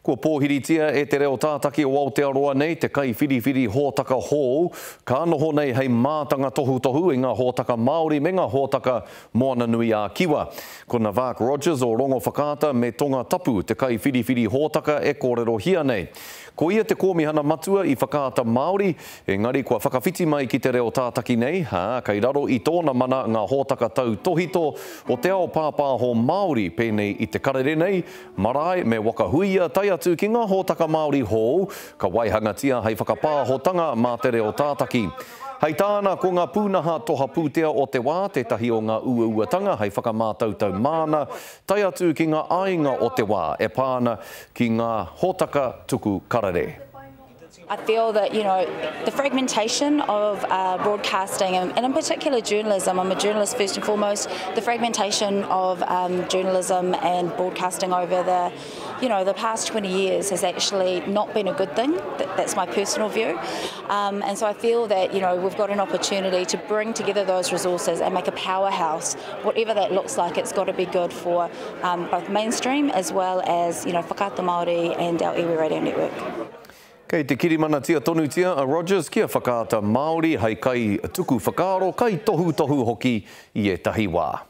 Kua pōhiritia e te reo tātaki o Aotearoa nei te kai whiriwhiri hōtaka hou, ka noho nei hei mātanga tohu i ngā hōtaka Māori me ngā hōtaka moana nui a Kiwa. Ko na Mark Rogers o Rongo Whakaata me tonga tapu te kai whiriwhiri hōtaka e kōrero hia nei. Ko ia te kōmihana matua i whakaata Māori, engari kua whakawhiti mai ki te reo tātaki nei, kei raro i tōna mana ngā hōtaka tau tohito o te ao pāpāho Māori pēnei i te karere nei, marae me wakahuia tai atu ki ngā hōtaka Māori hou, ka waihangatia hei whakapāhotanga mā te reo tātaki. Hei tāna ko ngā pūnaha toha pūtea o te wā, tētahi o ngā uauatanga, hei whakamātautau māna, tai atu ki ngā ainga o te wā, e pāna ki ngā hōtaka tuku karare. I feel that, the fragmentation of broadcasting and in particular journalism, I'm a journalist first and foremost, the fragmentation of journalism and broadcasting over the past 20 years has actually not been a good thing. That's my personal view. And so I feel that, we've got an opportunity to bring together those resources and make a powerhouse. Whatever that looks like, it's got to be good for both mainstream as well as, Whakaata Māori and our Iwi Radio Network. Kei te kirimana tia tonu tia, Rogers, kia whakaata Māori, hei kai tuku whakaaro, kai tohu hoki i e tahi wā.